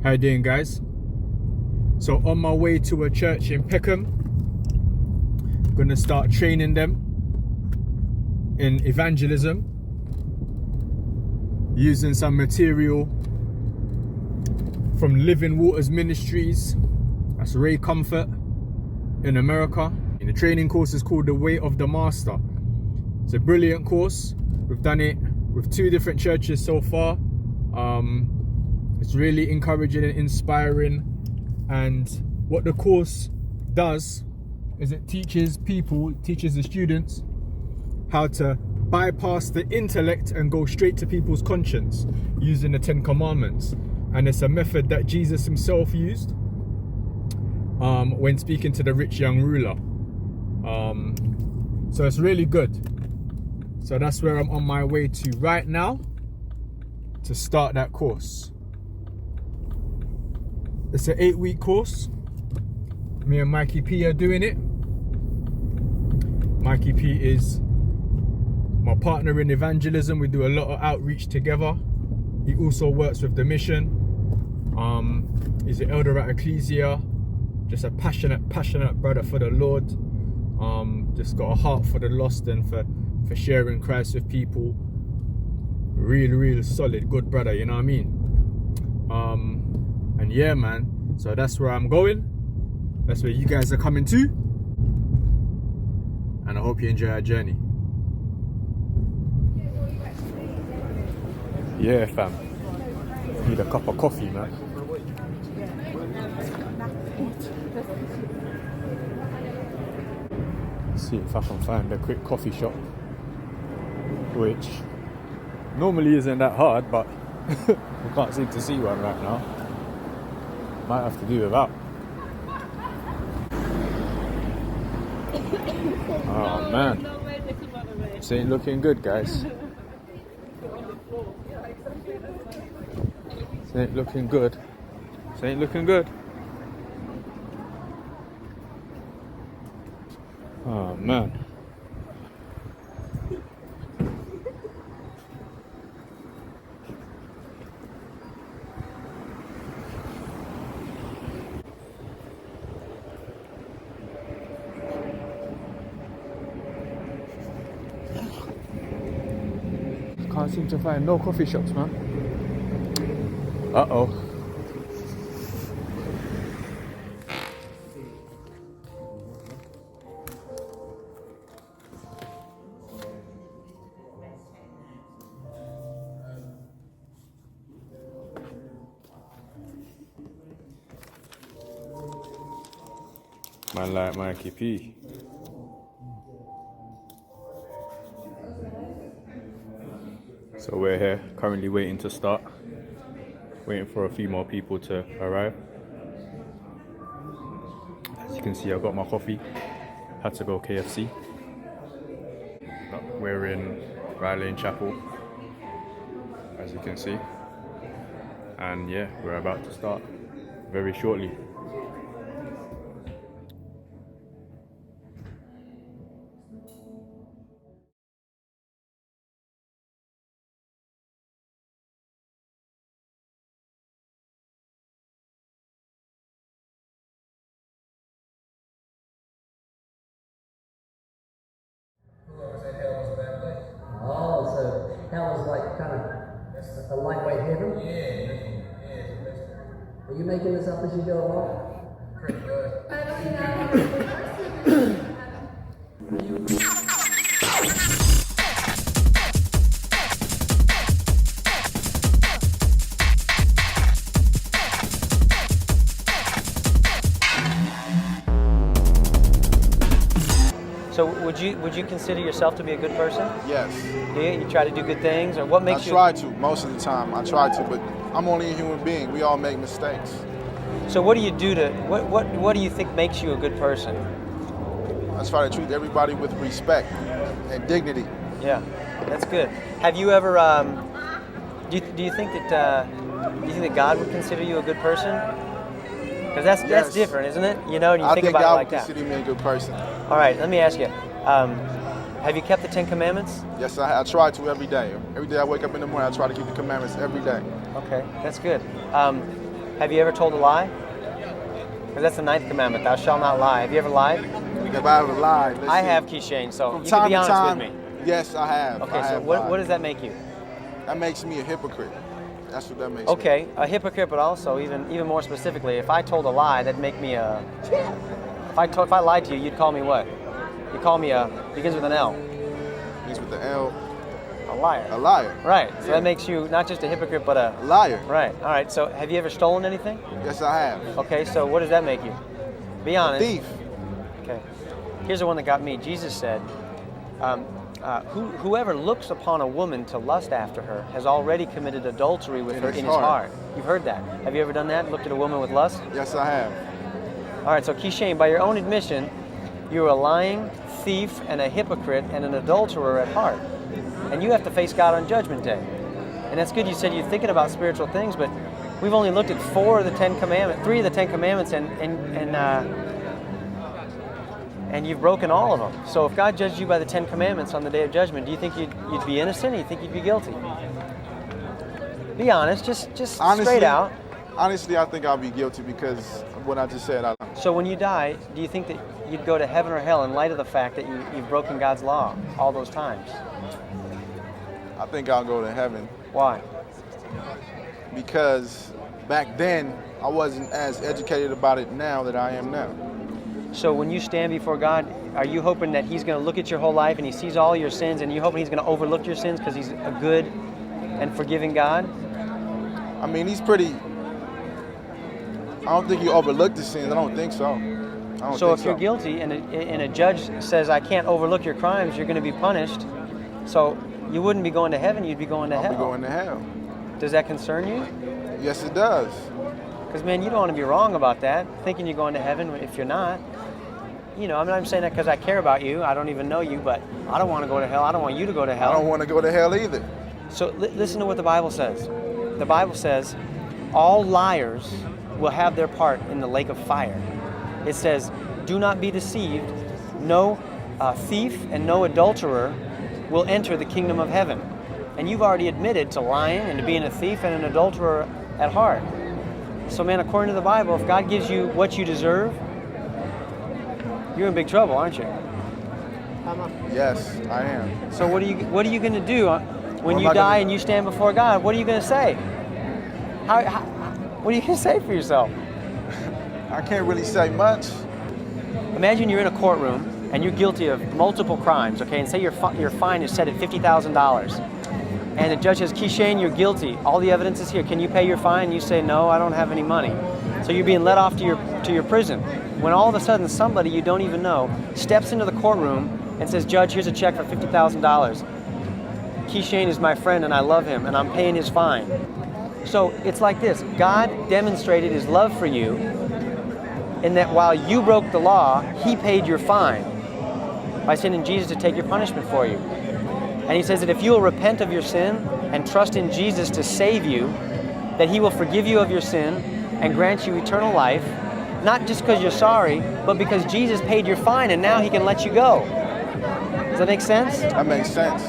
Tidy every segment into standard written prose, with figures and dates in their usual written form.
How you doing, guys? So on my way to a church in Peckham, I'm gonna start training them in evangelism, using some material from Living Waters Ministries. That's Ray Comfort in America. And the training course is called The Way of the Master. It's a brilliant course. We've done it with 2 different churches so far. It's really encouraging and inspiring, and what the course does is it teaches the students how to bypass the intellect and go straight to people's conscience using the 10 Commandments. And it's a method that Jesus himself used when speaking to the rich young ruler. So it's really good. So that's where I'm on my way to right now to start that course. It's an 8-week course. Me and Mikey P are doing it. Mikey P is my partner in evangelism. We do a lot of outreach together. He also works with the mission. He's an elder at Ecclesia. Just a passionate brother for the Lord. Just got a heart for the lost and for sharing Christ with people. Real solid, good brother, you know what I mean? And yeah, man, so that's where I'm going. That's where you guys are coming to. And I hope you enjoy our journey. Yeah, fam. Need a cup of coffee, man. Let's see if I can find a quick coffee shop, which normally isn't that hard, but we can't seem to see one right now. Might have to do without. Oh man, this ain't looking good, guys. This ain't looking good. This ain't looking good. Oh man. Can't seem to find no coffee shops, man. Uh-oh. Man like Mikey P. So we're here, currently waiting to start. Waiting for a few more people to arrive. As you can see, I got my coffee. Had to go KFC. We're in Rye Chapel, as you can see. And yeah, we're about to start very shortly. Oh, so hell is like kind of a lightweight heaven? Yeah. Are you making this up as you go along? Pretty good. So would you consider yourself to be a good person? Yes. Yeah, you try to do good things, or what makes I you? try to, most of the time. I try to, but I'm only a human being. We all make mistakes. So what do you do to what do you think makes you a good person? I try to treat everybody with respect and dignity. Yeah, that's good. Have you ever do you think that God would consider you a good person? Because that's Yes. different, isn't it? You know, and you I think think about it God like would that. consider me a good person. All right, let me ask you. Have you kept the 10 Commandments? Yes, I try to every day. Every day I wake up in the morning, I try to keep the commandments every day. Okay, that's good. Have you ever told a lie? Because that's the 9th commandment. Thou shalt not lie. Have you ever lied? If I ever lied, let's I see. have, Keishane. So From you time can be to honest time, with me. yes, I have. Okay. I So have what lied. does that make you? That makes me a hypocrite. That's what that makes me. Okay, a hypocrite, but also even more specifically, if I told a lie, that'd make me a. If I lied to you, you'd call me what? You'd call me a begins with an L. Begins with the L. A liar. A liar. Right. So Yeah. that makes you not just a hypocrite, but a. A liar. Right. All right. So have you ever stolen anything? Yes, I have. Okay. So what does that make you? Be honest. Thief. Okay. Here's the one that got me. Jesus said, whoever looks upon a woman to lust after her has already committed adultery with her in his heart. You've heard that. Have you ever done that? Looked at a woman with lust? Yes, I have. All right, so Keishane, by your own admission, you're a lying thief and a hypocrite and an adulterer at heart. And you have to face God on Judgment Day. And that's good you said you're thinking about spiritual things, but we've only looked at 3 of the 10 Commandments, and you've broken all of them. So if God judged you by the 10 Commandments on the Day of Judgment, do you think you'd be innocent, or do you think you'd be guilty? Be honest, just Honestly, straight out. Honestly, I think I'll be guilty because of what I just said. So when you die, do you think that you'd go to heaven or hell in light of the fact that you've broken God's law all those times? I think I'll go to heaven Why? because back then I wasn't as educated about it now that I am now. So when you stand before God, are you hoping that He's going to look at your whole life and He sees all your sins, and you hoping He's going to overlook your sins because He's a good and forgiving God? I mean, he's pretty. I don't think he overlooked the sins. I don't think so. So if you're guilty and a judge says, I can't overlook your crimes, you're going to be punished. So you wouldn't be going to heaven, you'd be going to hell. I'll be going to hell. Does that concern you? Yes, it does. Because, man, you don't want to be wrong about that, thinking you're going to heaven if you're not. You know, I'm saying that because I care about you. I don't even know you, but I don't want to go to hell. I don't want you to go to hell. I don't want to go to hell either. So listen to what the Bible says. The Bible says, all liars will have their part in the lake of fire. It says, do not be deceived. No thief and no adulterer will enter the kingdom of heaven. And you've already admitted to lying and to being a thief and an adulterer at heart. So, man, according to the Bible, if God gives you what you deserve, you're in big trouble, aren't you? Yes, I am. So what are you going to do when you am I die gonna- and you stand before God? What are you going to say? What are you going to say for yourself? I can't really say much. Imagine you're in a courtroom and you're guilty of multiple crimes, okay? And say your fine is set at $50,000. And the judge says, Keishane, you're guilty. All the evidence is here. Can you pay your fine? You say, no, I don't have any money. So you're being let off to your prison. When all of a sudden somebody you don't even know steps into the courtroom and says, Judge, here's a check for $50,000. Keishane is my friend and I love him and I'm paying his fine. So it's like this. God demonstrated His love for you in that while you broke the law, He paid your fine by sending Jesus to take your punishment for you. And He says that if you will repent of your sin and trust in Jesus to save you, that He will forgive you of your sin and grant you eternal life, not just because you're sorry, but because Jesus paid your fine and now He can let you go. Does that make sense? That makes sense.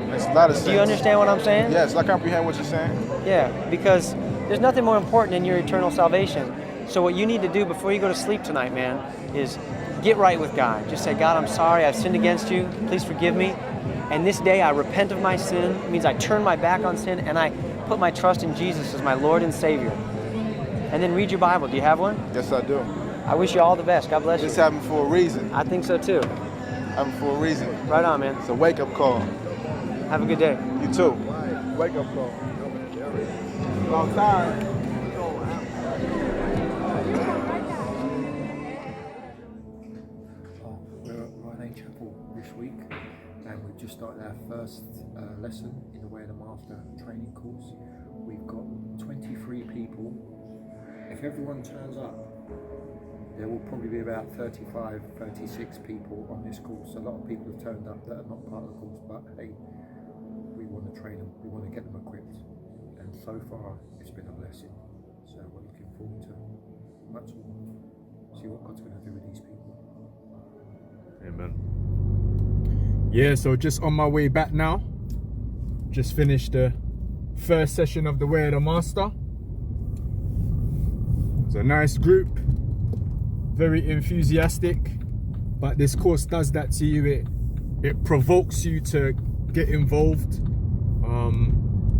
Makes a lot of sense. Do you understand what I'm saying? Yes, I comprehend what you're saying. Yeah, because there's nothing more important than your eternal salvation. So what you need to do before you go to sleep tonight, man, is get right with God. Just say, God, I'm sorry, I've sinned against you. Please forgive me. And this day I repent of my sin. It means I turn my back on sin and I put my trust in Jesus as my Lord and Savior. And then read your Bible. Do you have one? Yes, I do. I wish you all the best. God bless you. This happened for a reason. I think so too. Happened for a reason. Right on, man. It's a wake-up call. Have a good day. You too. Wake-up call. Long time. We're at Chapel this week, and we've just started our first lesson in the Way of the Master training course. We've got 23 people. If everyone turns up, there will probably be about 35, 36 people on this course. A lot of people have turned up that are not part of the course, but hey, we want to train them, we want to get them equipped. And so far, it's been a blessing. So we're looking forward to much more. See what God's going to do with these people. Amen. Yeah, so just on my way back now. Just finished the first session of the Way of the Master. It's a nice group, very enthusiastic, but this course does that to you. It provokes you to get involved.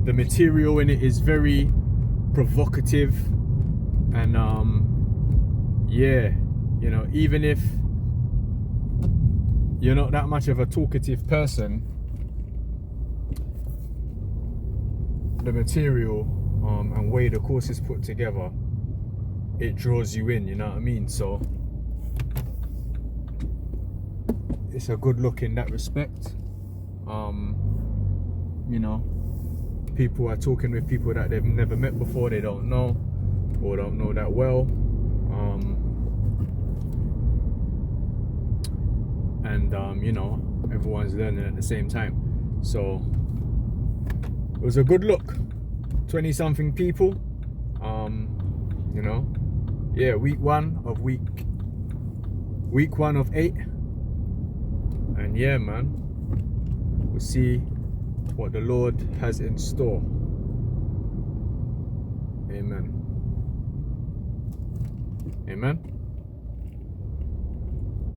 The material in it is very provocative, and yeah, you know, even if you're not that much of a talkative person, the material and way the course is put together, it draws you in, you know what I mean? So it's a good look in that respect. You know, people are talking with people that they've never met before, they don't know or don't know that well, and you know, everyone's learning at the same time. So it was a good look. 20 something people, you know, yeah, week one of 8, and yeah, man, we'll see what the Lord has in store. Amen. Amen.